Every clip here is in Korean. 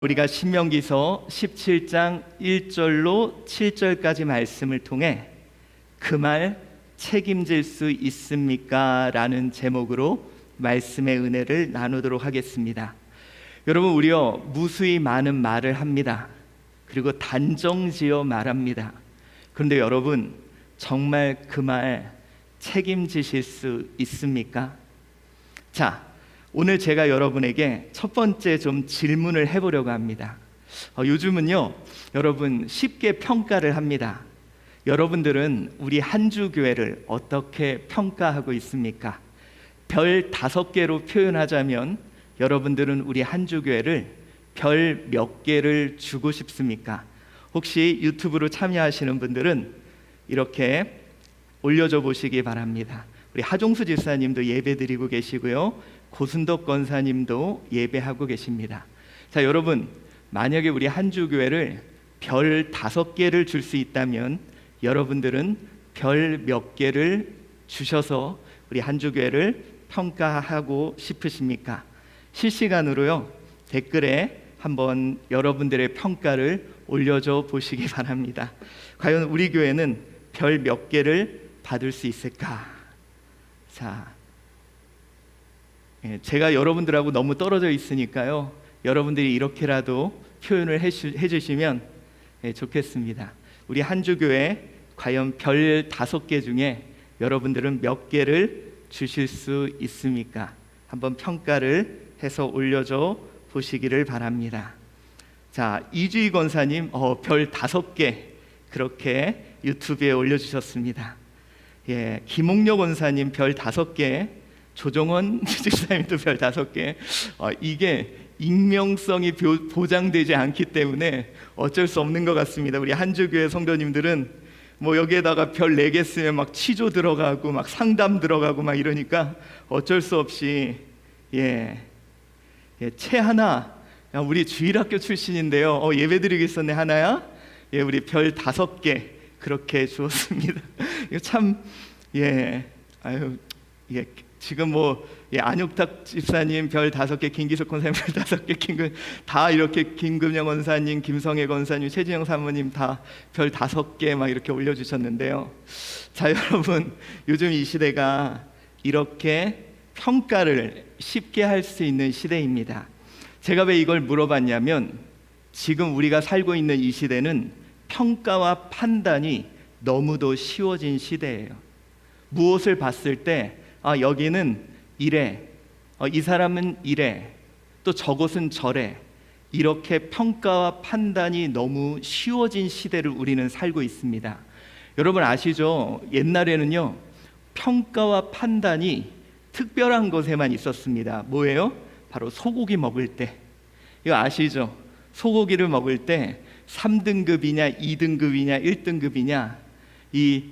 우리가 신명기서 17장 1절로 7절까지 말씀을 통해 그 말 책임질 수 있습니까? 라는 제목으로 말씀의 은혜를 나누도록 하겠습니다. 여러분, 우리요 무수히 많은 말을 합니다. 그리고 단정지어 말합니다. 그런데 여러분, 정말 그 말 책임지실 수 있습니까? 자, 오늘 제가 여러분에게 첫 번째 좀 질문을 해보려고 합니다. 요즘은요, 여러분 쉽게 평가를 합니다. 여러분들은 우리 한주교회를 어떻게 평가하고 있습니까? 별 5개로 표현하자면 여러분들은 우리 한주교회를 별 몇 개를 주고 싶습니까? 혹시 유튜브로 참여하시는 분들은 이렇게 올려줘 보시기 바랍니다. 우리 하종수 집사님도 예배 드리고 계시고요, 고순덕 권사님도 예배하고 계십니다. 자, 여러분, 만약에 우리 한주교회를 별 5개를 줄 수 있다면 여러분들은 별 몇 개를 주셔서 우리 한주교회를 평가하고 싶으십니까? 실시간으로요 댓글에 한번 여러분들의 평가를 올려줘 보시기 바랍니다. 과연 우리 교회는 별 몇 개를 받을 수 있을까? 자, 제가 여러분들하고 너무 떨어져 있으니까요, 여러분들이 이렇게라도 표현을 해주시면 좋겠습니다. 우리 한주교회 과연 별 5개 중에 여러분들은 몇 개를 주실 수 있습니까? 한번 평가를 해서 올려줘 보시기를 바랍니다. 자, 이주희 권사님 별 5개 그렇게 유튜브에 올려주셨습니다. 예, 김옥녀 권사님 별 5개, 조정원 집사님도 별 5개. 이게 익명성이 보장되지 않기 때문에 어쩔 수 없는 것 같습니다. 우리 한주교회 성도님들은 뭐 여기에다가 별 4개 쓰면 막 치조 들어가고 막 상담 들어가고 막 이러니까 어쩔 수 없이 채하나, 우리 주일학교 출신인데요, 예배드리고 있었네. 하나야? 예, 우리 별 5개 그렇게 주었습니다. 이거 참, 지금 안육탁 집사님 별 5개, 김기석 권사님 별 5개, 다 이렇게 김금영 권사님, 김성애 권사님, 최진영 사모님 다 별 5개 막 이렇게 올려주셨는데요. 자, 여러분, 요즘 이 시대가 이렇게 평가를 쉽게 할 수 있는 시대입니다. 제가 왜 이걸 물어봤냐면, 지금 우리가 살고 있는 이 시대는 평가와 판단이 너무도 쉬워진 시대예요. 무엇을 봤을 때 여기는 이래, 이 사람은 이래, 또 저것은 저래, 이렇게 평가와 판단이 너무 쉬워진 시대를 우리는 살고 있습니다. 여러분 아시죠? 옛날에는요 평가와 판단이 특별한 것에만 있었습니다. 뭐예요? 바로 소고기 먹을 때. 이거 아시죠? 소고기를 먹을 때 3등급이냐 2등급이냐 1등급이냐, 이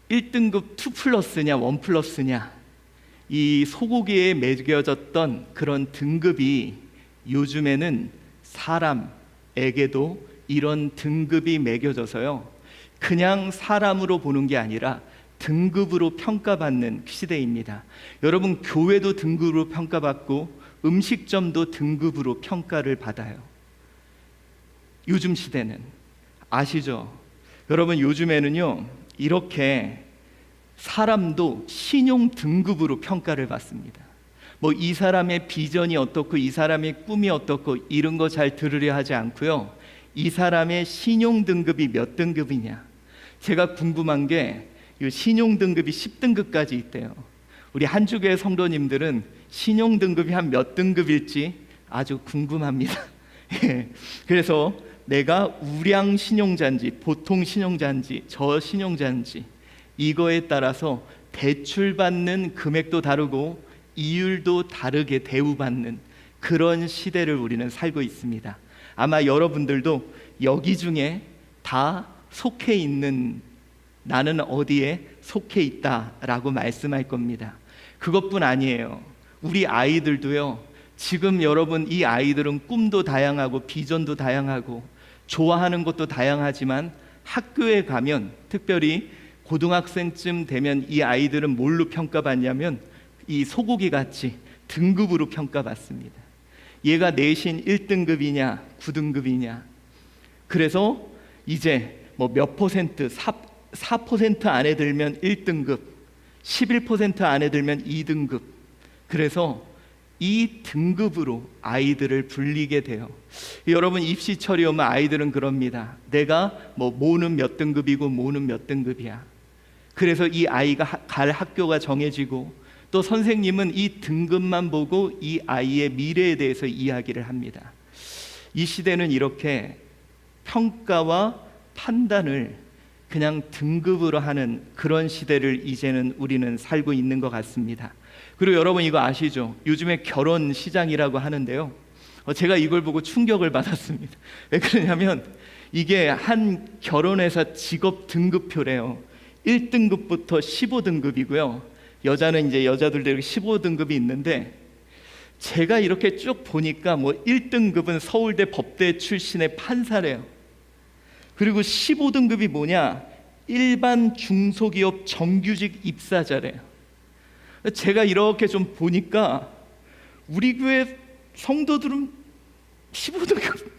1등급 2 플러스냐 1 플러스냐, 이 소고기에 매겨졌던 그런 등급이 요즘에는 사람에게도 이런 등급이 매겨져서요, 그냥 사람으로 보는 게 아니라 등급으로 평가받는 시대입니다. 여러분, 교회도 등급으로 평가받고 음식점도 등급으로 평가를 받아요. 요즘 시대는 아시죠? 여러분, 요즘에는요 이렇게 사람도 신용 등급으로 평가를 받습니다. 이 사람의 비전이 어떻고 이 사람의 꿈이 어떻고 이런 거 잘 들으려 하지 않고요, 이 사람의 신용 등급이 몇 등급이냐. 제가 궁금한 게 신용 등급이 10등급까지 있대요. 우리 한주교회 성도님들은 신용 등급이 한 몇 등급일지 아주 궁금합니다. 그래서 내가 우량 신용자인지 보통 신용자인지 저신용자인지 이거에 따라서 대출받는 금액도 다르고 이율도 다르게 대우받는 그런 시대를 우리는 살고 있습니다. 아마 여러분들도 여기 중에 다 속해 있는, 나는 어디에 속해 있다라고 말씀할 겁니다. 그것뿐 아니에요. 우리 아이들도요, 지금 여러분 이 아이들은 꿈도 다양하고 비전도 다양하고 좋아하는 것도 다양하지만 학교에 가면, 특별히 고등학생쯤 되면 이 아이들은 뭘로 평가받냐면 이 소고기 같이 등급으로 평가받습니다. 얘가 내신 1등급이냐 9등급이냐. 그래서 이제 뭐 몇 퍼센트 4% 안에 들면 1등급, 11% 안에 들면 2등급. 그래서 이 등급으로 아이들을 불리게 돼요. 여러분 입시철이 오면 아이들은 그럽니다. 내가 뭐 모는 몇 등급이고 모는 몇 등급이야. 그래서 이 아이가 갈 학교가 정해지고 또 선생님은 이 등급만 보고 이 아이의 미래에 대해서 이야기를 합니다. 이 시대는 이렇게 평가와 판단을 그냥 등급으로 하는 그런 시대를 이제는 우리는 살고 있는 것 같습니다. 그리고 여러분 이거 아시죠? 요즘에 결혼 시장이라고 하는데요. 제가 이걸 보고 충격을 받았습니다. 왜 그러냐면 이게 한 결혼회사 직업 등급표래요. 1등급부터 15등급이고요. 여자는 이제 여자들도 15등급이 있는데 제가 이렇게 쭉 보니까 뭐 1등급은 서울대 법대 출신의 판사래요. 그리고 15등급이 뭐냐? 일반 중소기업 정규직 입사자래요. 제가 이렇게 좀 보니까 우리 교회 성도들은 15등급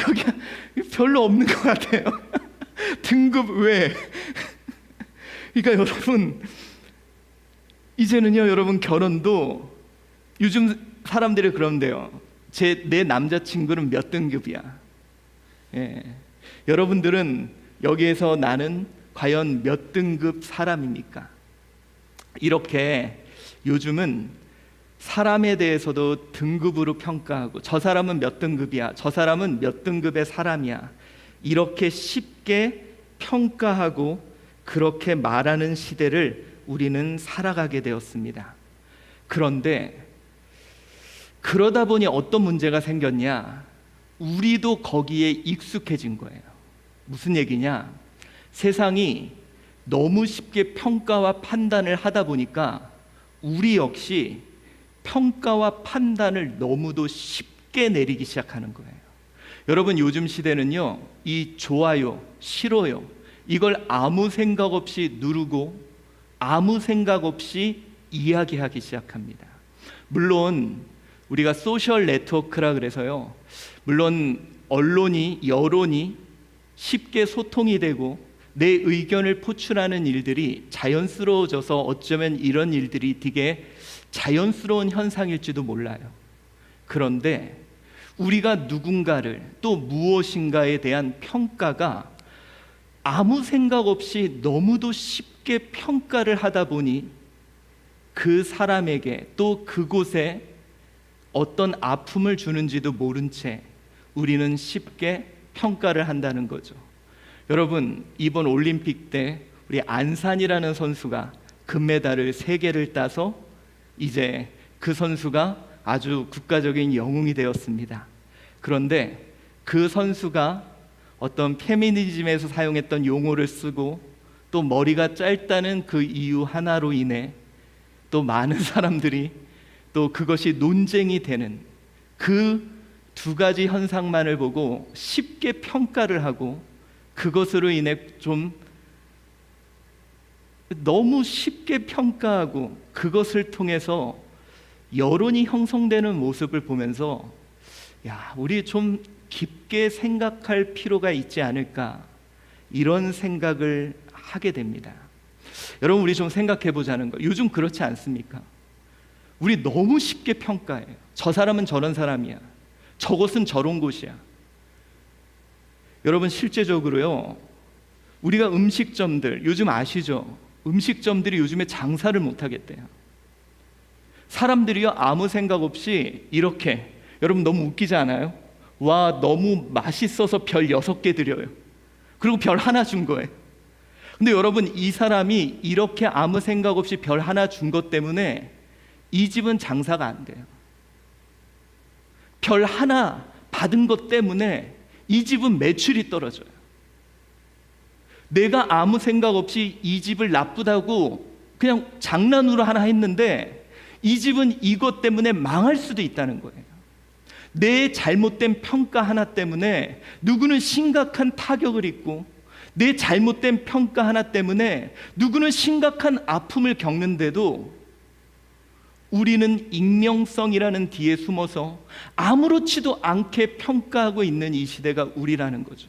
여기 별로 없는 것 같아요. 등급 외에. 그러니까 여러분 이제는요, 여러분 결혼도 요즘 사람들이 그런데요. 내 남자친구는 몇 등급이야. 예. 여러분들은 여기에서 나는 과연 몇 등급 사람입니까? 이렇게 요즘은 사람에 대해서도 등급으로 평가하고 저 사람은 몇 등급이야, 저 사람은 몇 등급의 사람이야, 이렇게 쉽게 평가하고 그렇게 말하는 시대를 우리는 살아가게 되었습니다. 그런데 그러다 보니 어떤 문제가 생겼냐? 우리도 거기에 익숙해진 거예요. 무슨 얘기냐? 세상이 너무 쉽게 평가와 판단을 하다 보니까 우리 역시 평가와 판단을 너무도 쉽게 내리기 시작하는 거예요. 여러분 요즘 시대는요, 이 좋아요, 싫어요 이걸 아무 생각 없이 누르고 아무 생각 없이 이야기하기 시작합니다. 물론 우리가 소셜 네트워크라 그래서요, 물론 언론이, 여론이 쉽게 소통이 되고 내 의견을 포출하는 일들이 자연스러워져서 어쩌면 이런 일들이 되게 자연스러운 현상일지도 몰라요. 그런데 우리가 누군가를 또 무엇인가에 대한 평가가 아무 생각 없이 너무도 쉽게 평가를 하다 보니 그 사람에게 또 그곳에 어떤 아픔을 주는지도 모른 채 우리는 쉽게 평가를 한다는 거죠. 여러분 이번 올림픽 때 우리 안산이라는 선수가 금메달을 3개를 따서 이제 그 선수가 아주 국가적인 영웅이 되었습니다. 그런데 그 선수가 어떤 페미니즘에서 사용했던 용어를 쓰고 또 머리가 짧다는 그 이유 하나로 인해 또 많은 사람들이 또 그것이 논쟁이 되는 그 2가지 현상만을 보고 쉽게 평가를 하고 그것으로 인해 좀 너무 쉽게 평가하고 그것을 통해서 여론이 형성되는 모습을 보면서 야, 우리 좀 깊게 생각할 필요가 있지 않을까, 이런 생각을 하게 됩니다. 여러분 우리 좀 생각해 보자는 거. 요즘 그렇지 않습니까? 우리 너무 쉽게 평가해요. 저 사람은 저런 사람이야, 저곳은 저런 곳이야. 여러분 실제적으로요, 우리가 음식점들 요즘 아시죠? 음식점들이 요즘에 장사를 못 하겠대요. 사람들이요 아무 생각 없이 이렇게, 여러분 너무 웃기지 않아요? 와 너무 맛있어서 별 6개 드려요. 그리고 별 1 준 거예요. 근데 여러분 이 사람이 이렇게 아무 생각 없이 별 1 준 것 때문에 이 집은 장사가 안 돼요. 별 1 받은 것 때문에 이 집은 매출이 떨어져요. 내가 아무 생각 없이 이 집을 나쁘다고 그냥 장난으로 하나 했는데 이 집은 이것 때문에 망할 수도 있다는 거예요. 내 잘못된 평가 하나 때문에 누구는 심각한 타격을 입고 내 잘못된 평가 하나 때문에 누구는 심각한 아픔을 겪는데도 우리는 익명성이라는 뒤에 숨어서 아무렇지도 않게 평가하고 있는 이 시대가 우리라는 거죠.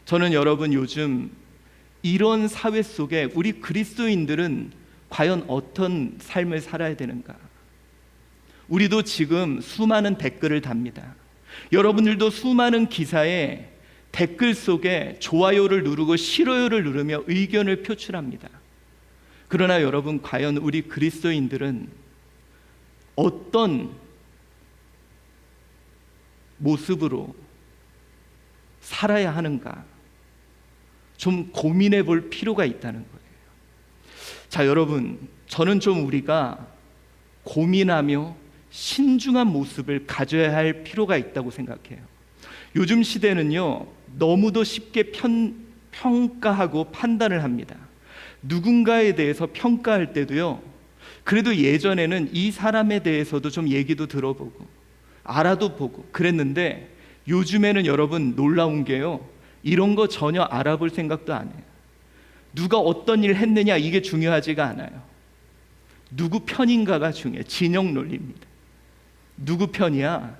저는 여러분 요즘 이런 사회 속에 우리 그리스도인들은 과연 어떤 삶을 살아야 되는가? 우리도 지금 수많은 댓글을 답니다. 여러분들도 수많은 기사에 댓글 속에 좋아요를 누르고 싫어요를 누르며 의견을 표출합니다. 그러나 여러분, 과연 우리 그리스도인들은 어떤 모습으로 살아야 하는가? 좀 고민해 볼 필요가 있다는 거예요. 자, 여러분, 저는 좀 우리가 고민하며 신중한 모습을 가져야 할 필요가 있다고 생각해요. 요즘 시대는요, 너무도 쉽게 평가하고 판단을 합니다. 누군가에 대해서 평가할 때도요, 그래도 예전에는 이 사람에 대해서도 좀 얘기도 들어보고 알아도 보고 그랬는데, 요즘에는 여러분 놀라운 게요, 이런 거 전혀 알아볼 생각도 안 해요. 누가 어떤 일을 했느냐, 이게 중요하지가 않아요. 누구 편인가가 중요해요. 진영 논리입니다. 누구 편이야?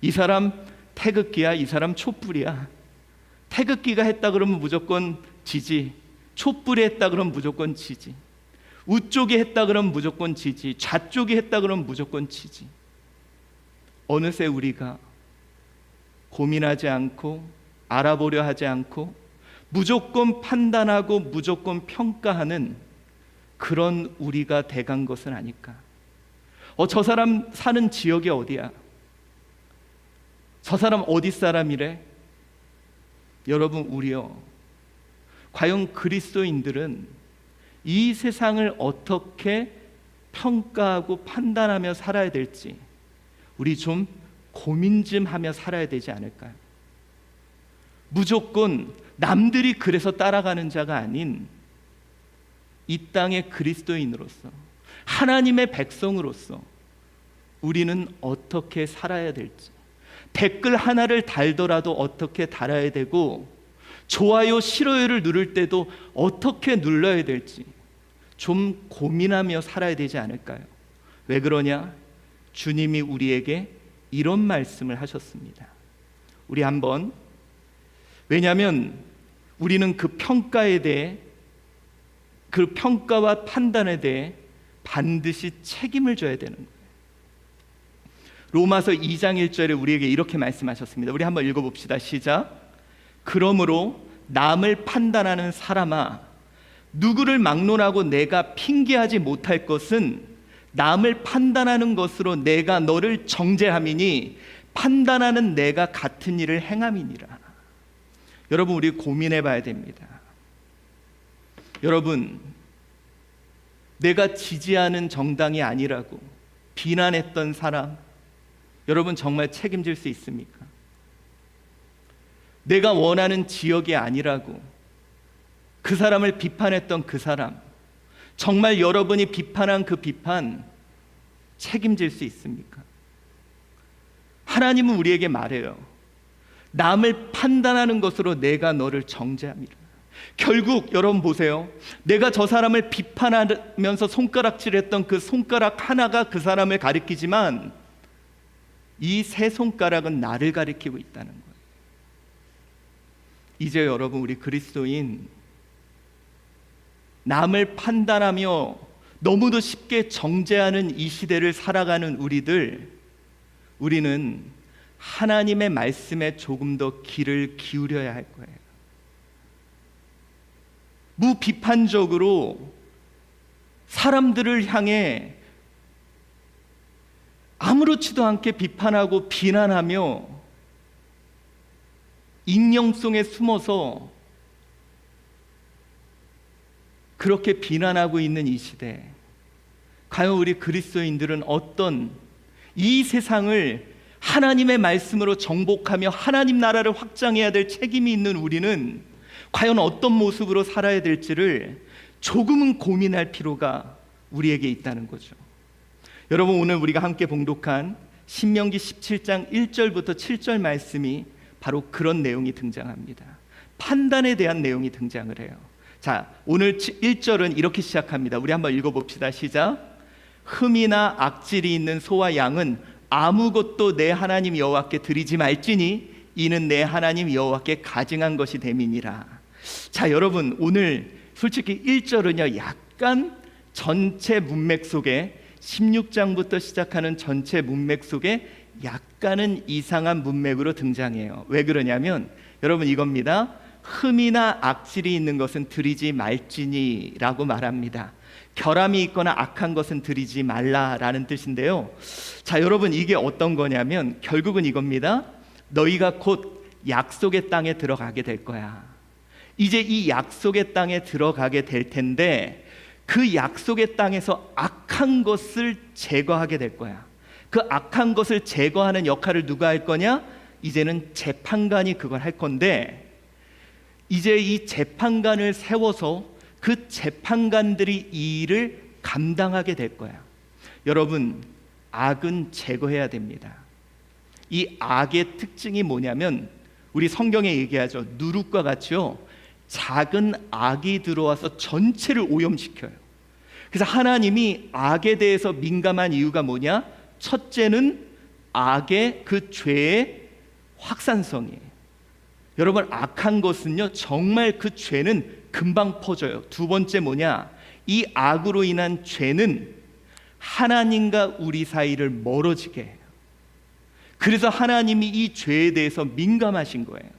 이 사람 태극기야? 이 사람 촛불이야? 태극기가 했다 그러면 무조건 지지, 촛불이 했다 그러면 무조건 지지, 우쪽이 했다 그러면 무조건 지지, 좌쪽이 했다 그러면 무조건 지지. 어느새 우리가 고민하지 않고 알아보려 하지 않고 무조건 판단하고 무조건 평가하는 그런 우리가 돼간 것은 아닐까? 저 사람 사는 지역이 어디야? 저 사람 어디 사람이래? 여러분, 우리요, 과연 그리스도인들은 이 세상을 어떻게 평가하고 판단하며 살아야 될지 우리 좀 고민 좀 하며 살아야 되지 않을까요? 무조건 남들이 그래서 따라가는 자가 아닌 이 땅의 그리스도인으로서, 하나님의 백성으로서 우리는 어떻게 살아야 될지, 댓글 하나를 달더라도 어떻게 달아야 되고, 좋아요, 싫어요를 누를 때도 어떻게 눌러야 될지 좀 고민하며 살아야 되지 않을까요? 왜 그러냐? 주님이 우리에게 이런 말씀을 하셨습니다. 우리 한번, 왜냐하면 우리는 그 평가에 대해, 그 평가와 판단에 대해 반드시 책임을 져야 되는 거예요. 로마서 2장 1절에 우리에게 이렇게 말씀하셨습니다. 우리 한번 읽어봅시다. 시작. 그러므로 남을 판단하는 사람아, 누구를 막론하고 내가 핑계하지 못할 것은 남을 판단하는 것으로 내가 너를 정죄함이니 판단하는 내가 같은 일을 행함이니라. 여러분, 우리 고민해 봐야 됩니다. 여러분, 내가 지지하는 정당이 아니라고 비난했던 사람, 여러분 정말 책임질 수 있습니까? 내가 원하는 지역이 아니라고 그 사람을 비판했던 그 사람, 정말 여러분이 비판한 그 비판 책임질 수 있습니까? 하나님은 우리에게 말해요. 남을 판단하는 것으로 내가 너를 정죄함이라. 결국 여러분 보세요. 내가 저 사람을 비판하면서 손가락질했던 그 손가락 하나가 그 사람을 가리키지만 이 세 손가락은 나를 가리키고 있다는 거예요. 이제 여러분, 우리 그리스도인, 남을 판단하며 너무도 쉽게 정죄하는 이 시대를 살아가는 우리는 하나님의 말씀에 조금 더 귀를 기울여야 할 거예요. 무비판적으로 사람들을 향해 아무렇지도 않게 비판하고 비난하며 익명성에 숨어서 그렇게 비난하고 있는 이 시대, 과연 우리 그리스도인들은 어떤, 이 세상을 하나님의 말씀으로 정복하며 하나님 나라를 확장해야 될 책임이 있는 우리는 과연 어떤 모습으로 살아야 될지를 조금은 고민할 필요가 우리에게 있다는 거죠. 여러분, 오늘 우리가 함께 봉독한 신명기 17장 1절부터 7절 말씀이 바로 그런 내용이 등장합니다. 판단에 대한 내용이 등장을 해요. 자, 오늘 1절은 이렇게 시작합니다. 우리 한번 읽어봅시다. 시작. 흠이나 악질이 있는 소와 양은 아무것도 내 하나님 여호와께 드리지 말지니 이는 내 하나님 여호와께 가증한 것이 됨이니라. 자, 여러분, 오늘 솔직히 1절은요 약간 전체 문맥 속에 16장부터 시작하는 전체 문맥 속에 약간은 이상한 문맥으로 등장해요. 왜 그러냐면 여러분 이겁니다. 흠이나 악질이 있는 것은 드리지 말지니라고 말합니다. 결함이 있거나 악한 것은 드리지 말라라는 뜻인데요. 자, 여러분 이게 어떤 거냐면 결국은 이겁니다. 너희가 곧 약속의 땅에 들어가게 될 거야. 이제 이 약속의 땅에 들어가게 될 텐데 그 약속의 땅에서 악한 것을 제거하게 될 거야. 그 악한 것을 제거하는 역할을 누가 할 거냐? 이제는 재판관이 그걸 할 건데 이제 이 재판관을 세워서 그 재판관들이 이 일을 감당하게 될 거야. 여러분, 악은 제거해야 됩니다. 이 악의 특징이 뭐냐면 우리 성경에 얘기하죠. 누룩과 같이요, 작은 악이 들어와서 전체를 오염시켜요. 그래서 하나님이 악에 대해서 민감한 이유가 뭐냐? 첫째는 악의 그 죄의 확산성이에요. 여러분, 악한 것은요 정말 그 죄는 금방 퍼져요. 두 번째 뭐냐? 이 악으로 인한 죄는 하나님과 우리 사이를 멀어지게 해요. 그래서 하나님이 이 죄에 대해서 민감하신 거예요.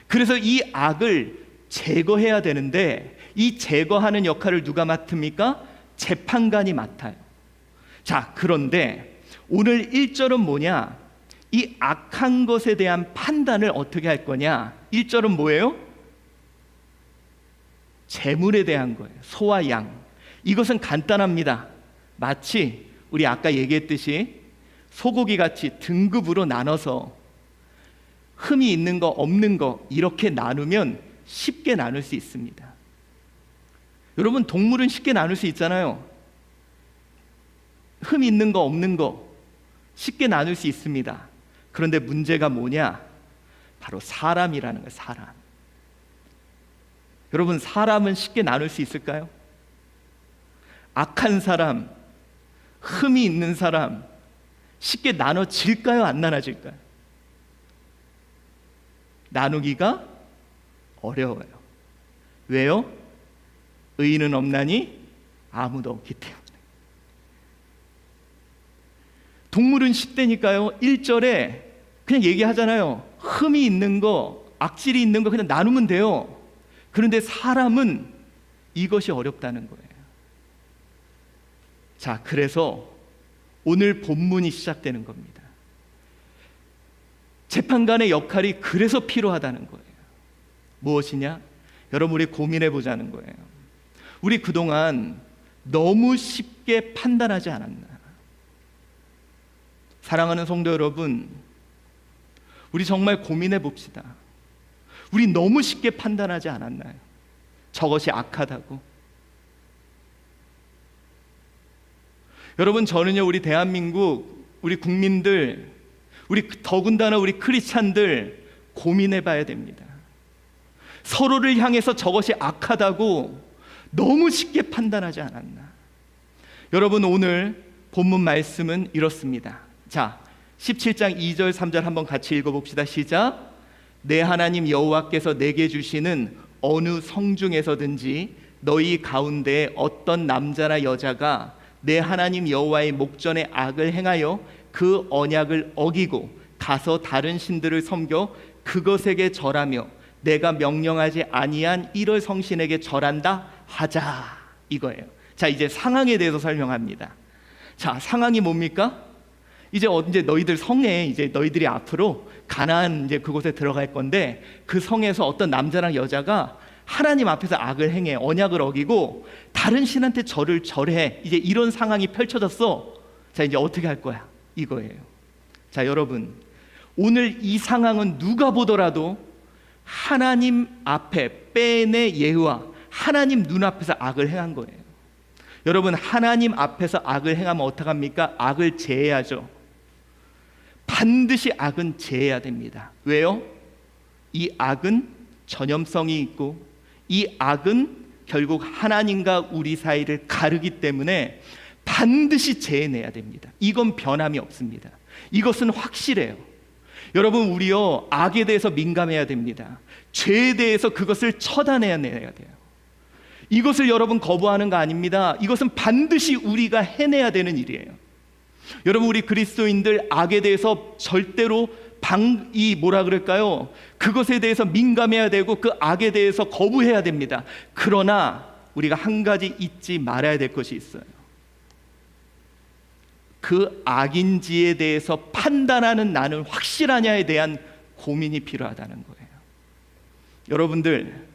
그래서 이 악을 제거해야 되는데 이 제거하는 역할을 누가 맡습니까? 재판관이 맡아요. 자, 그런데 오늘 1절은 뭐냐? 이 악한 것에 대한 판단을 어떻게 할 거냐? 1절은 뭐예요? 재물에 대한 거예요. 소와 양. 이것은 간단합니다. 마치 우리 아까 얘기했듯이 소고기 같이 등급으로 나눠서 흠이 있는 거 없는 거 이렇게 나누면 쉽게 나눌 수 있습니다. 여러분, 동물은 쉽게 나눌 수 있잖아요. 흠 있는 거 없는 거 쉽게 나눌 수 있습니다. 그런데 문제가 뭐냐? 바로 사람이라는 거예요. 사람. 여러분, 사람은 쉽게 나눌 수 있을까요? 악한 사람, 흠이 있는 사람 쉽게 나눠질까요? 안 나눠질까요? 나누기가 어려워요. 왜요? 의인은 없나니 아무도 없기 때문에. 동물은 쉽다니까요. 1절에 그냥 얘기하잖아요. 흠이 있는 거, 악질이 있는 거 그냥 나누면 돼요. 그런데 사람은 이것이 어렵다는 거예요. 자, 그래서 오늘 본문이 시작되는 겁니다. 재판관의 역할이 그래서 필요하다는 거예요. 무엇이냐? 여러분, 우리 고민해 보자는 거예요. 우리 그동안 너무 쉽게 판단하지 않았나? 사랑하는 성도 여러분, 우리 정말 고민해 봅시다. 우리 너무 쉽게 판단하지 않았나요? 저것이 악하다고. 여러분, 저는요 우리 대한민국, 우리 국민들, 우리 더군다나 우리 크리스찬들 고민해 봐야 됩니다. 서로를 향해서 저것이 악하다고 너무 쉽게 판단하지 않았나? 여러분, 오늘 본문 말씀은 이렇습니다. 자, 17장 2절 3절 한번 같이 읽어봅시다. 시작. 내 하나님 여호와께서 내게 주시는 어느 성중에서든지 너희 가운데 어떤 남자나 여자가 내 하나님 여호와의 목전에 악을 행하여 그 언약을 어기고 가서 다른 신들을 섬겨 그것에게 절하며 내가 명령하지 아니한 이럴 성신에게 절한다 하자, 이거예요. 자, 이제 상황에 대해서 설명합니다. 자, 상황이 뭡니까? 이제 너희들 성에 이제 너희들이 앞으로 가나안 이제 그곳에 들어갈 건데 그 성에서 어떤 남자랑 여자가 하나님 앞에서 악을 행해 언약을 어기고 다른 신한테 절을 절해. 이제 이런 상황이 펼쳐졌어. 자, 이제 어떻게 할 거야? 이거예요. 자, 여러분, 오늘 이 상황은 누가 보더라도 하나님 앞에 벤의 예후와 하나님 눈앞에서 악을 행한 거예요. 여러분, 하나님 앞에서 악을 행하면 어떡합니까? 악을 제해야죠. 반드시 악은 제해야 됩니다. 왜요? 이 악은 전염성이 있고 이 악은 결국 하나님과 우리 사이를 가르기 때문에 반드시 재해내야 됩니다. 이건 변함이 없습니다. 이것은 확실해요. 여러분, 우리요 악에 대해서 민감해야 됩니다. 죄에 대해서 그것을 처단해야 돼요. 이것을 여러분 거부하는 거 아닙니다. 이것은 반드시 우리가 해내야 되는 일이에요. 여러분, 우리 그리스도인들 악에 대해서 절대로 그것에 대해서 민감해야 되고 그 악에 대해서 거부해야 됩니다. 그러나 우리가 한 가지 잊지 말아야 될 것이 있어요. 그 악인지에 대해서 판단하는 나는 확실하냐에 대한 고민이 필요하다는 거예요. 여러분들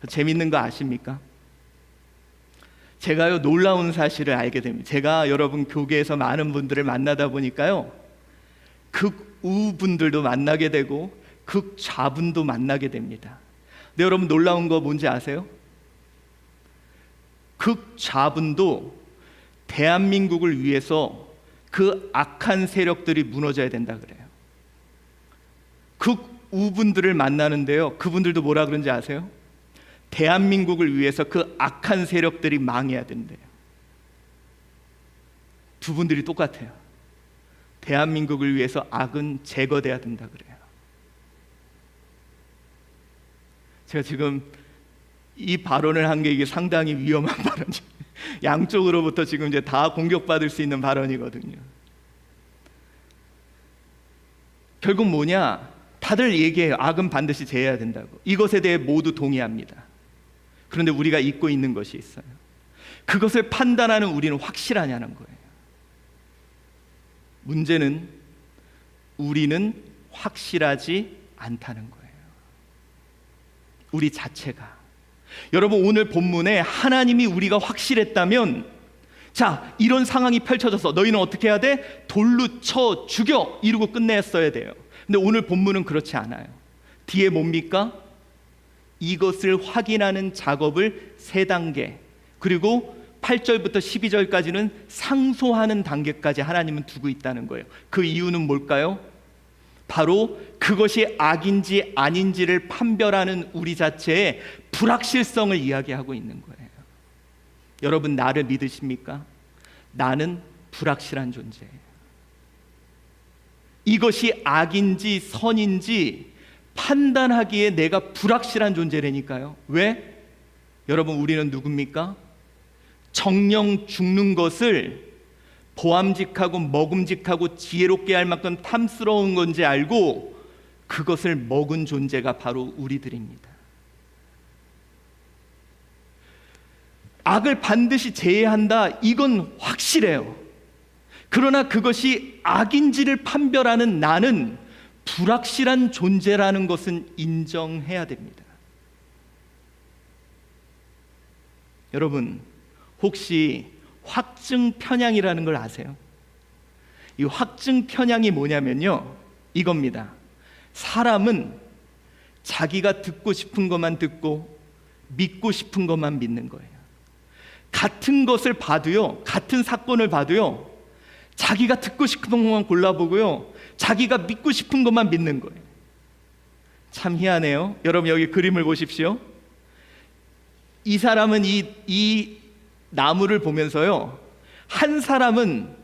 재밌는 거 아십니까? 제가요 놀라운 사실을 알게 됩니다. 제가 여러분 교계에서 많은 분들을 만나다 보니까요, 극우분들도 만나게 되고 극좌분도 만나게 됩니다. 근데 여러분 놀라운 거 뭔지 아세요? 극좌분도 대한민국을 위해서 그 악한 세력들이 무너져야 된다 그래요. 극우분들을 만나는데요, 그분들도 뭐라 그런지 아세요? 대한민국을 위해서 그 악한 세력들이 망해야 된대요. 두 분들이 똑같아요. 대한민국을 위해서 악은 제거돼야 된다 그래요. 제가 지금 이 발언을 한 게 이게 상당히 위험한 발언이에요. 양쪽으로부터 지금 이제 다 공격받을 수 있는 발언이거든요. 결국 뭐냐? 다들 얘기해요. 악은 반드시 제해야 된다고. 이것에 대해 모두 동의합니다. 그런데 우리가 잊고 있는 것이 있어요. 그것을 판단하는 우리는 확실하냐는 거예요. 문제는 우리는 확실하지 않다는 거예요. 우리 자체가. 여러분, 오늘 본문에 하나님이 우리가 확실했다면, 자, 이런 상황이 펼쳐져서 너희는 어떻게 해야 돼? 돌로 쳐 죽여! 이러고 끝냈어야 돼요. 근데 오늘 본문은 그렇지 않아요. 뒤에 뭡니까? 이것을 확인하는 작업을 3단계, 그리고 8절부터 12절까지는 상소하는 단계까지 하나님은 두고 있다는 거예요. 그 이유는 뭘까요? 바로 그것이 악인지 아닌지를 판별하는 우리 자체의 불확실성을 이야기하고 있는 거예요. 여러분, 나를 믿으십니까? 나는 불확실한 존재예요. 이것이 악인지 선인지 판단하기에 내가 불확실한 존재라니까요. 왜? 여러분, 우리는 누굽니까? 정령 죽는 것을 보암직하고 먹음직하고 지혜롭게 할 만큼 탐스러운 건지 알고 그것을 먹은 존재가 바로 우리들입니다. 악을 반드시 제해한다, 이건 확실해요. 그러나 그것이 악인지를 판별하는 나는 불확실한 존재라는 것은 인정해야 됩니다. 여러분, 혹시 확증 편향이라는 걸 아세요? 이 확증 편향이 뭐냐면요, 이겁니다. 사람은 자기가 듣고 싶은 것만 듣고 믿고 싶은 것만 믿는 거예요. 같은 것을 봐도요, 같은 사건을 봐도요, 자기가 듣고 싶은 것만 골라보고요, 자기가 믿고 싶은 것만 믿는 거예요. 참 희한해요. 여러분, 여기 그림을 보십시오. 이 사람은 이 나무를 보면서요, 한 사람은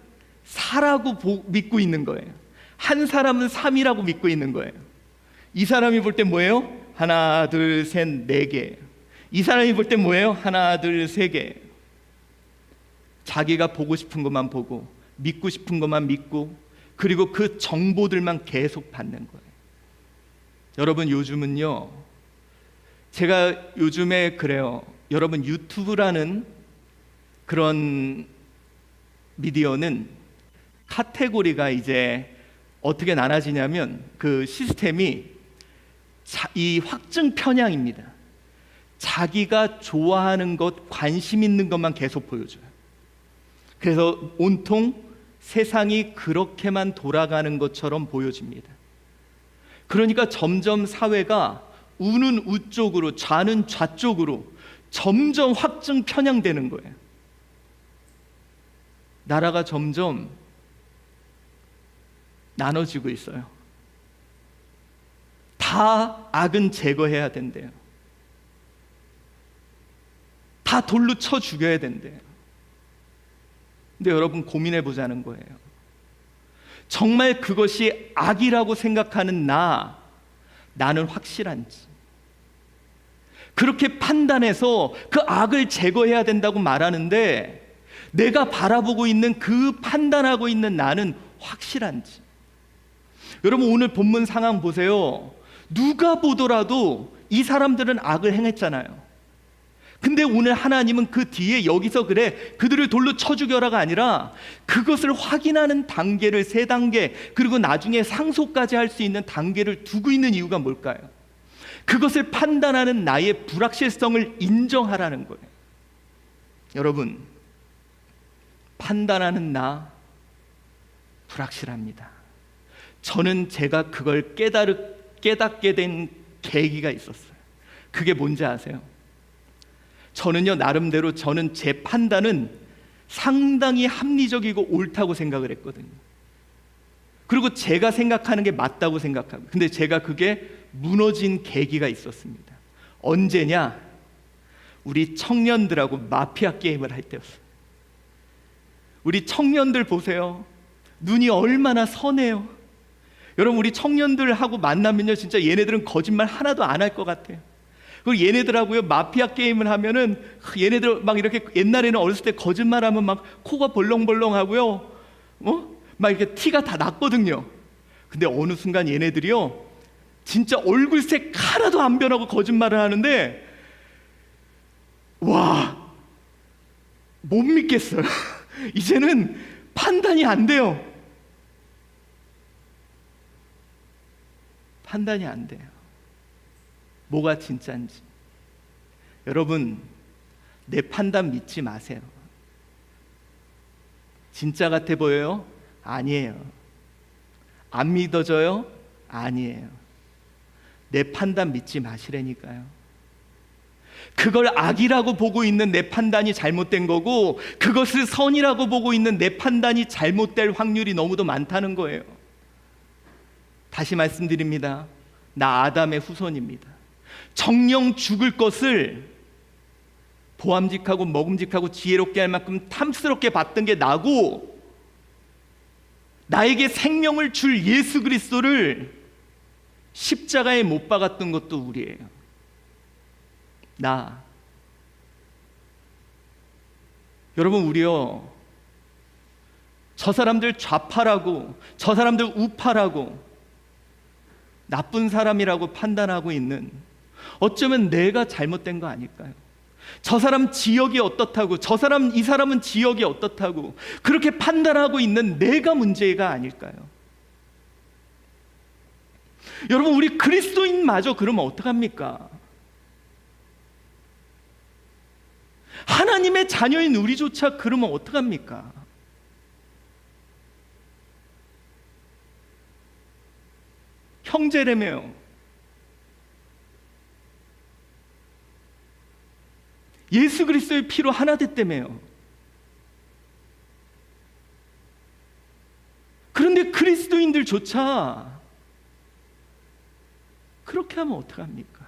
4라고 믿고 있는 거예요. 한 사람은 3이라고 믿고 있는 거예요. 이 사람이 볼 때 뭐예요? 하나, 둘, 셋, 4개. 이 사람이 볼 때 뭐예요? 하나, 둘, 3개. 자기가 보고 싶은 것만 보고 믿고 싶은 것만 믿고, 그리고 그 정보들만 계속 받는 거예요. 여러분, 요즘은요, 제가 요즘에 그래요. 여러분, 유튜브라는 그런 미디어는 카테고리가 이제 어떻게 나눠지냐면, 그 시스템이 이 확증 편향입니다. 자기가 좋아하는 것, 관심 있는 것만 계속 보여줘요. 그래서 온통 세상이 그렇게만 돌아가는 것처럼 보여집니다. 그러니까 점점 사회가 우는 우 쪽으로, 좌는 좌 쪽으로 점점 확증 편향되는 거예요. 나라가 점점 나눠지고 있어요. 다 악은 제거해야 된대요. 다 돌로 쳐 죽여야 된대요. 근데 여러분 고민해 보자는 거예요. 정말 그것이 악이라고 생각하는 나는 확실한지, 그렇게 판단해서 그 악을 제거해야 된다고 말하는데 내가 바라보고 있는 그 판단하고 있는 나는 확실한지. 여러분 오늘 본문 상황 보세요. 누가 보더라도 이 사람들은 악을 행했잖아요. 근데 오늘 하나님은 그 뒤에 여기서 그래 그들을 돌로 쳐 죽여라가 아니라 그것을 확인하는 단계를 3단계, 그리고 나중에 상속까지 할 수 있는 단계를 두고 있는 이유가 뭘까요? 그것을 판단하는 나의 불확실성을 인정하라는 거예요. 여러분, 판단하는 나 불확실합니다. 저는 제가 그걸 깨닫게 된 계기가 있었어요. 그게 뭔지 아세요? 저는요, 나름대로 저는 제 판단은 상당히 합리적이고 옳다고 생각을 했거든요. 그리고 제가 생각하는 게 맞다고 생각하고, 근데 제가 그게 무너진 계기가 있었습니다. 언제냐? 우리 청년들하고 마피아 게임을 할 때였어요. 우리 청년들 보세요. 눈이 얼마나 선해요. 여러분 우리 청년들하고 만나면요, 진짜 얘네들은 거짓말 하나도 안 할 것 같아요. 그리고 얘네들하고요 마피아 게임을 하면은 얘네들 막 이렇게, 옛날에는 어렸을 때 거짓말하면 막 코가 벌렁벌렁하고요, 막 이렇게 티가 다 났거든요. 근데 어느 순간 얘네들이요 진짜 얼굴색 하나도 안 변하고 거짓말을 하는데 와, 못 믿겠어요. 이제는 판단이 안 돼요. 판단이 안 돼요. 뭐가 진짜인지. 여러분, 내 판단 믿지 마세요. 진짜 같아 보여요? 아니에요. 안 믿어져요? 아니에요. 내 판단 믿지 마시라니까요. 그걸 악이라고 보고 있는 내 판단이 잘못된 거고, 그것을 선이라고 보고 있는 내 판단이 잘못될 확률이 너무도 많다는 거예요. 다시 말씀드립니다. 나 아담의 후손입니다. 정령 죽을 것을 보암직하고 먹음직하고 지혜롭게 할 만큼 탐스럽게 봤던 게 나고, 나에게 생명을 줄 예수 그리스도를 십자가에 못 박았던 것도 우리예요. 여러분, 우리요 저 사람들 좌파라고, 저 사람들 우파라고, 나쁜 사람이라고 판단하고 있는, 어쩌면 내가 잘못된 거 아닐까요? 저 사람 지역이 어떻다고, 이 사람은 지역이 어떻다고 그렇게 판단하고 있는 내가 문제가 아닐까요? 여러분, 우리 그리스도인마저 그러면 어떡합니까? 하나님의 자녀인 우리조차 그러면 어떡합니까? 형제라며요. 예수 그리스도의 피로 하나 됐다며요. 그런데 그리스도인들조차 그렇게 하면 어떡합니까?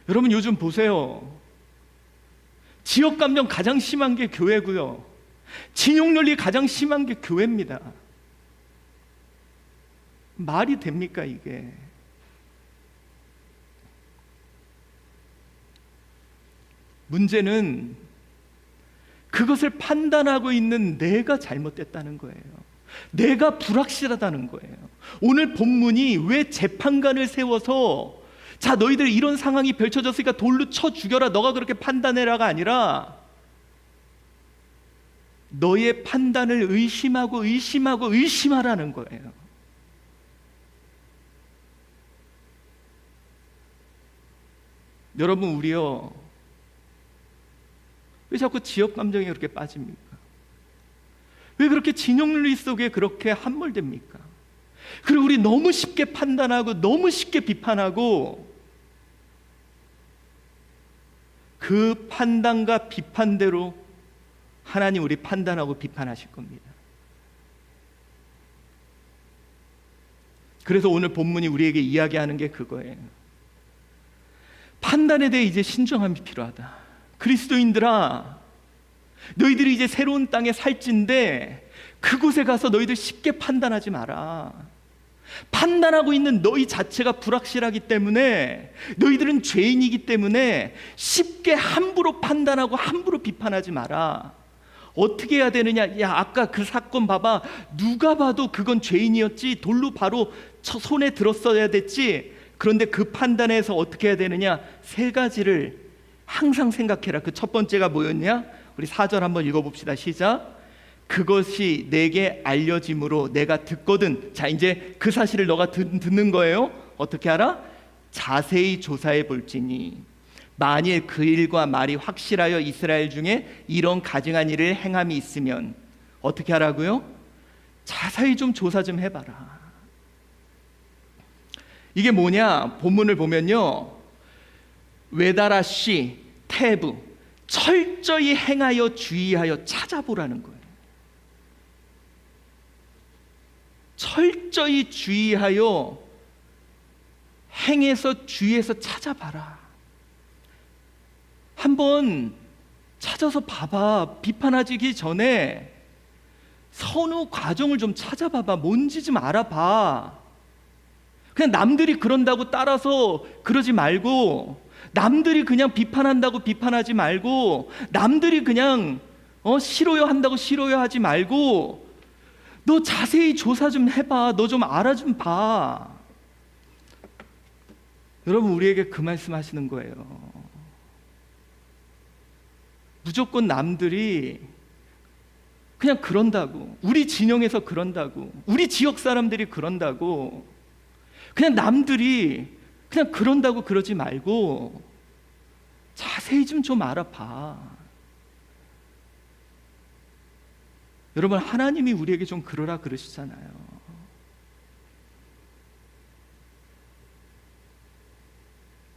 여러분, 요즘 보세요. 지역 감정 가장 심한 게 교회고요, 진영 논리 가장 심한 게 교회입니다. 말이 됩니까 이게? 문제는 그것을 판단하고 있는 내가 잘못됐다는 거예요. 내가 불확실하다는 거예요. 오늘 본문이 왜 재판관을 세워서 자, 너희들 이런 상황이 펼쳐졌으니까 돌로 쳐 죽여라, 너가 그렇게 판단해라가 아니라 너의 판단을 의심하라는 거예요. 여러분, 우리요 왜 자꾸 지역 감정에 그렇게 빠집니까? 왜 그렇게 진영 논리 속에 그렇게 함몰됩니까? 그리고 우리 너무 쉽게 판단하고 너무 쉽게 비판하고, 그 판단과 비판대로 하나님 우리 판단하고 비판하실 겁니다. 그래서 오늘 본문이 우리에게 이야기하는 게 그거예요. 판단에 대해 이제 신중함이 필요하다. 그리스도인들아, 너희들이 이제 새로운 땅에 살찐데 그곳에 가서 너희들 쉽게 판단하지 마라. 판단하고 있는 너희 자체가 불확실하기 때문에, 너희들은 죄인이기 때문에 쉽게 함부로 판단하고 함부로 비판하지 마라. 어떻게 해야 되느냐? 야, 아까 그 사건 봐봐. 누가 봐도 그건 죄인이었지. 돌로 바로 손에 들었어야 됐지. 그런데 그 판단에서 어떻게 해야 되느냐? 세 가지를 항상 생각해라. 그 첫 번째가 뭐였냐? 우리 4절 한번 읽어봅시다. 시작. 그것이 내게 알려짐으로 내가 듣거든. 자, 이제 그 사실을 너가 듣는 거예요. 어떻게 알아? 자세히 조사해 볼지니 만일 그 일과 말이 확실하여 이스라엘 중에 이런 가증한 일을 행함이 있으면 어떻게 하라고요? 자세히 좀 조사 좀 해봐라. 이게 뭐냐? 본문을 보면요, 외다라시 태브, 철저히 행하여 주의하여 찾아보라는 거예요. 철저히 주의하여 행해서 주의해서 찾아봐라. 한번 찾아서 봐봐. 비판하기 전에 선후 과정을 좀 찾아봐봐. 뭔지 좀 알아봐. 그냥 남들이 그런다고 따라서 그러지 말고, 남들이 그냥 비판한다고 비판하지 말고, 남들이 그냥 싫어요 한다고 싫어요 하지 말고, 너 자세히 조사 좀 해봐. 너 좀 알아 좀 봐. 여러분, 우리에게 그 말씀 하시는 거예요. 무조건 남들이 그냥 그런다고, 우리 진영에서 그런다고, 우리 지역 사람들이 그런다고, 그냥 남들이 그냥 그런다고 그러지 말고 자세히 좀 알아봐. 여러분, 하나님이 우리에게 좀 그러라 그러시잖아요.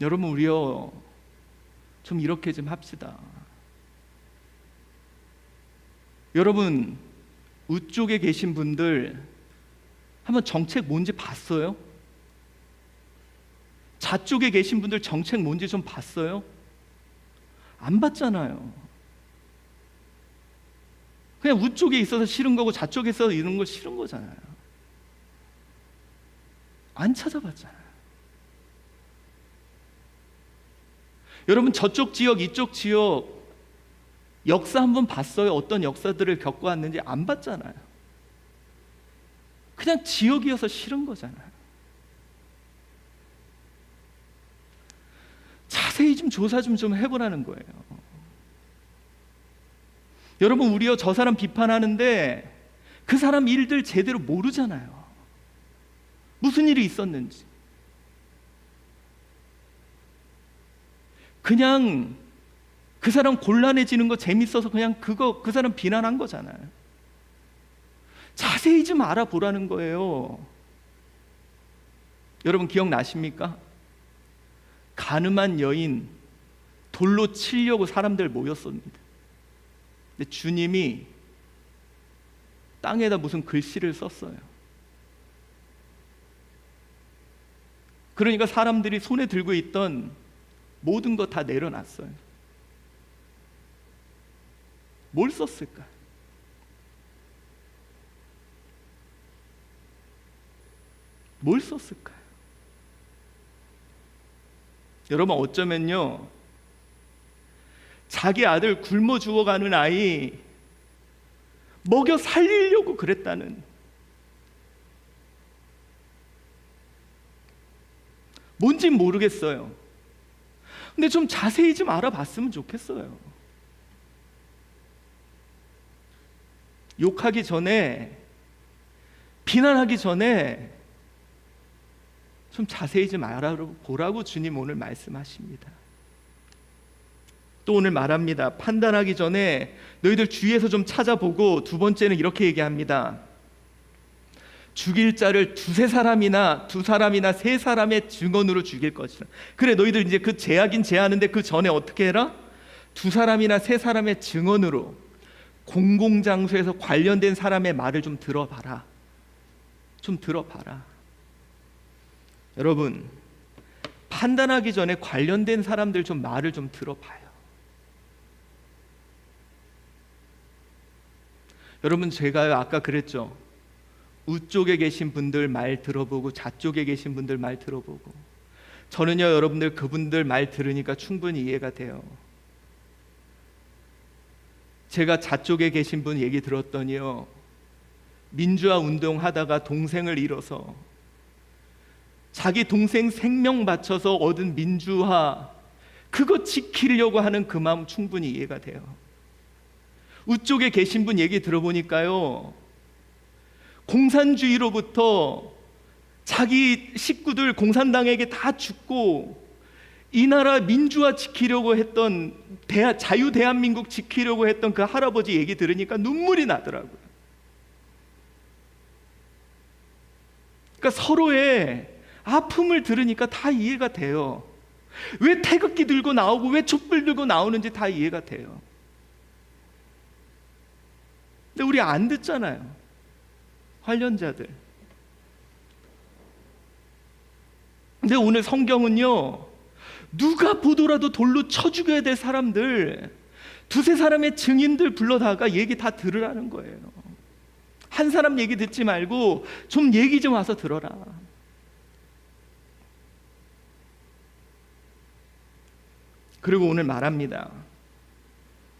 여러분, 우리요 좀 이렇게 좀 합시다. 여러분, 우쪽에 계신 분들 한번 정책 뭔지 봤어요? 좌쪽에 계신 분들 정책 뭔지 좀 봤어요? 안 봤잖아요. 그냥 우쪽에 있어서 싫은 거고 좌쪽에 있어서 이런 거 싫은 거잖아요. 안 찾아봤잖아요. 여러분, 저쪽 지역 이쪽 지역 역사 한번 봤어요? 어떤 역사들을 겪어왔는지 안 봤잖아요. 그냥 지역이어서 싫은 거잖아요. 자세히 좀 조사 좀 해보라는 거예요. 여러분, 우리요 저 사람 비판하는데 그 사람 일들 제대로 모르잖아요. 무슨 일이 있었는지. 그냥 그 사람 곤란해지는 거 재밌어서 그냥 그 사람 비난한 거잖아요. 자세히 좀 알아보라는 거예요. 여러분, 기억나십니까? 가늠한 여인 돌로 치려고 사람들 모였습니다. 근데 주님이 땅에다 무슨 글씨를 썼어요. 그러니까 사람들이 손에 들고 있던 모든 거 다 내려놨어요. 뭘 썼을까? 뭘 썼을까요? 여러분, 어쩌면요 자기 아들 굶어 죽어가는 아이 먹여 살리려고 그랬다는, 뭔진 모르겠어요. 근데 좀 자세히 좀 알아봤으면 좋겠어요. 욕하기 전에, 비난하기 전에 좀 자세히 좀 알아보라고 주님 오늘 말씀하십니다. 또 오늘 말합니다. 판단하기 전에 너희들 주위에서 좀 찾아보고, 두 번째는 이렇게 얘기합니다. 죽일 자를 두세 사람이나 두 사람이나 세 사람의 증언으로 죽일 것이다. 그래, 너희들 이제 그 제하긴 제하는데 그 전에 어떻게 해라? 두 사람이나 세 사람의 증언으로 공공장소에서 관련된 사람의 말을 좀 들어봐라. 좀 들어봐라. 여러분, 판단하기 전에 관련된 사람들 좀 말을 좀 들어봐요. 여러분, 제가 아까 그랬죠. 우쪽에 계신 분들 말 들어보고 좌쪽에 계신 분들 말 들어보고. 저는요, 여러분들 그분들 말 들으니까 충분히 이해가 돼요. 제가 좌쪽에 계신 분 얘기 들었더니요, 민주화 운동하다가 동생을 잃어서 자기 동생 생명 바쳐서 얻은 민주화, 그거 지키려고 하는 그 마음 충분히 이해가 돼요. 우쪽에 계신 분 얘기 들어보니까요, 공산주의로부터 자기 식구들 공산당에게 다 죽고 이 나라 민주화 지키려고 했던 자유 대한민국 지키려고 했던 그 할아버지 얘기 들으니까 눈물이 나더라고요. 그러니까 서로의 아픔을 들으니까 다 이해가 돼요. 왜 태극기 들고 나오고 왜 촛불 들고 나오는지 다 이해가 돼요. 근데 우리 안 듣잖아요, 관련자들. 근데 오늘 성경은요, 누가 보더라도 돌로 쳐 죽여야 될 사람들, 두세 사람의 증인들 불러다가 얘기 다 들으라는 거예요. 한 사람 얘기 듣지 말고 좀 얘기 좀 와서 들어라. 그리고 오늘 말합니다.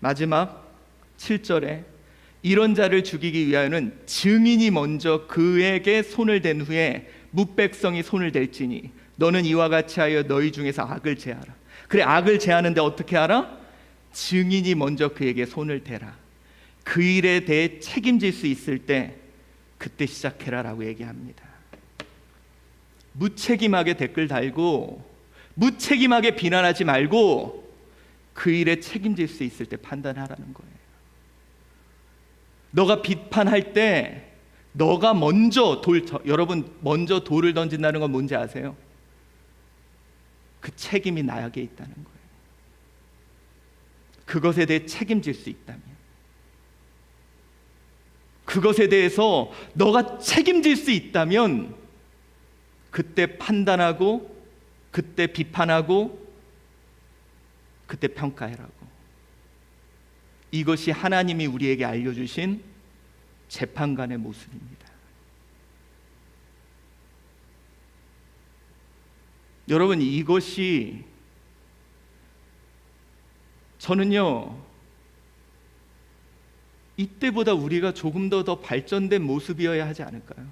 마지막 7절에 이런 자를 죽이기 위하여는 증인이 먼저 그에게 손을 댄 후에 뭇백성이 손을 댈지니 너는 이와 같이 하여 너희 중에서 악을 제하라. 그래, 악을 제하는데 어떻게 하라? 증인이 먼저 그에게 손을 대라. 그 일에 대해 책임질 수 있을 때 그때 시작해라 라고 얘기합니다. 무책임하게 댓글 달고 무책임하게 비난하지 말고 그 일에 책임질 수 있을 때 판단하라는 거예요. 너가 비판할 때 너가 먼저 여러분 먼저 돌을 던진다는 건 뭔지 아세요? 그 책임이 나에게 있다는 거예요. 그것에 대해 책임질 수 있다면, 그것에 대해서 너가 책임질 수 있다면 그때 판단하고 그때 비판하고 그때 평가해라고. 이것이 하나님이 우리에게 알려주신 재판관의 모습입니다. 여러분, 이것이 저는요, 이때보다 우리가 조금 더 발전된 모습이어야 하지 않을까요?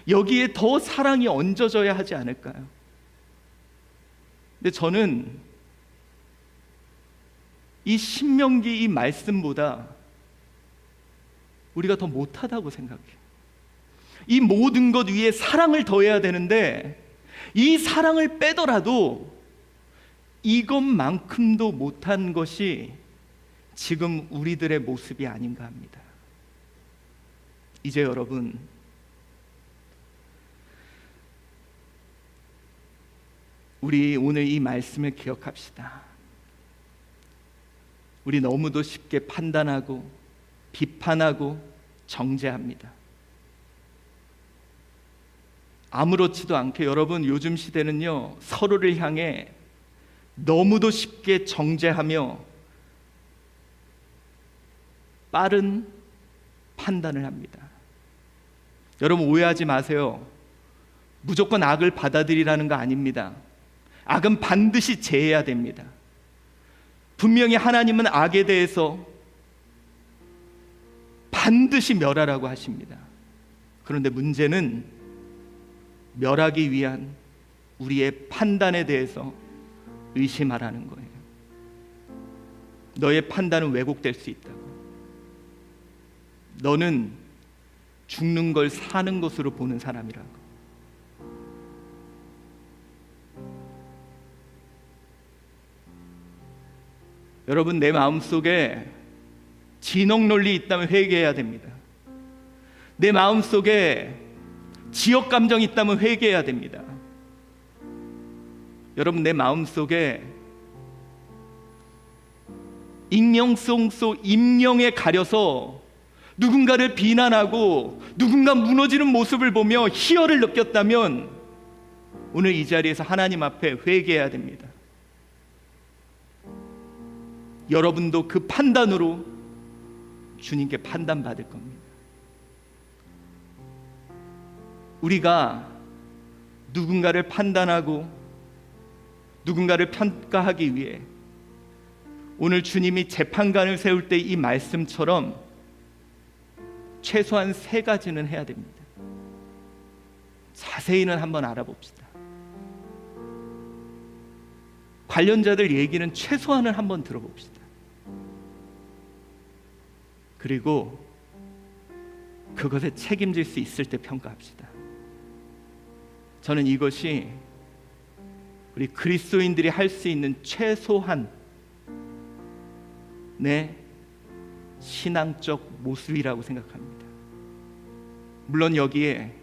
여기에 더 사랑이 얹어져야 하지 않을까요? 근데 저는 이 신명기 이 말씀보다 우리가 더 못하다고 생각해요. 이 모든 것 위에 사랑을 더해야 되는데 이 사랑을 빼더라도 이것만큼도 못한 것이 지금 우리들의 모습이 아닌가 합니다. 이제 여러분, 우리 오늘 이 말씀을 기억합시다. 우리 너무도 쉽게 판단하고 비판하고 정죄합니다. 아무렇지도 않게 여러분, 요즘 시대는요, 서로를 향해 너무도 쉽게 정죄하며 빠른 판단을 합니다. 여러분, 오해하지 마세요. 무조건 악을 받아들이라는 거 아닙니다. 악은 반드시 제해야 됩니다. 분명히 하나님은 악에 대해서 반드시 멸하라고 하십니다. 그런데 문제는 멸하기 위한 우리의 판단에 대해서 의심하라는 거예요. 너의 판단은 왜곡될 수 있다고. 너는 죽는 걸 사는 것으로 보는 사람이라고. 여러분, 내 마음속에 진영 논리 있다면 회개해야 됩니다. 내 마음속에 지역 감정이 있다면 회개해야 됩니다. 여러분, 내 마음속에 익명성 속 임명에 가려서 누군가를 비난하고 누군가 무너지는 모습을 보며 희열을 느꼈다면 오늘 이 자리에서 하나님 앞에 회개해야 됩니다. 여러분도 그 판단으로 주님께 판단받을 겁니다. 우리가 누군가를 판단하고 누군가를 평가하기 위해 오늘 주님이 재판관을 세울 때 이 말씀처럼 최소한 3가지는 해야 됩니다. 자세히는 한번 알아봅시다. 관련자들 얘기는 최소한은 한번 들어봅시다. 그리고 그것에 책임질 수 있을 때 평가합시다. 저는 이것이 우리 그리스도인들이 할 수 있는 최소한 내 신앙적 모습이라고 생각합니다. 물론 여기에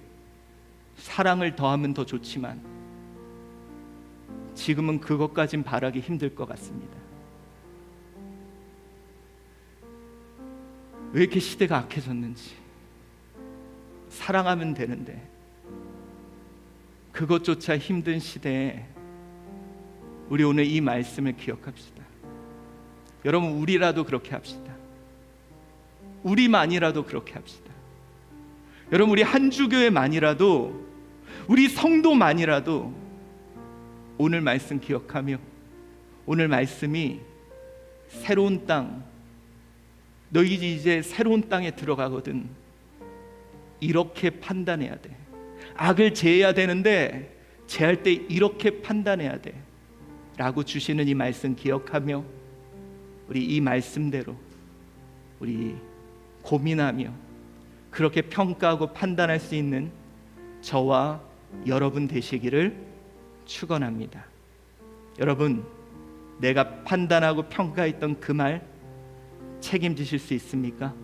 사랑을 더하면 더 좋지만 지금은 그것까진 바라기 힘들 것 같습니다. 왜 이렇게 시대가 악해졌는지. 사랑하면 되는데 그것조차 힘든 시대에 우리 오늘 이 말씀을 기억합시다. 여러분, 우리라도 그렇게 합시다. 우리만이라도 그렇게 합시다. 여러분, 우리 한주교회만이라도, 우리 성도만이라도 오늘 말씀 기억하며 오늘 말씀이 새로운 땅, 너희 이제 새로운 땅에 들어가거든, 이렇게 판단해야 돼. 악을 제해야 되는데 제할 때 이렇게 판단해야 돼 라고 주시는 이 말씀 기억하며 우리 이 말씀대로 우리 고민하며 그렇게 평가하고 판단할 수 있는 저와 여러분 되시기를 축원합니다. 여러분, 내가 판단하고 평가했던 그 말 책임지실 수 있습니까?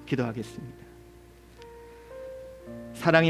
기도하겠습니다. 사랑이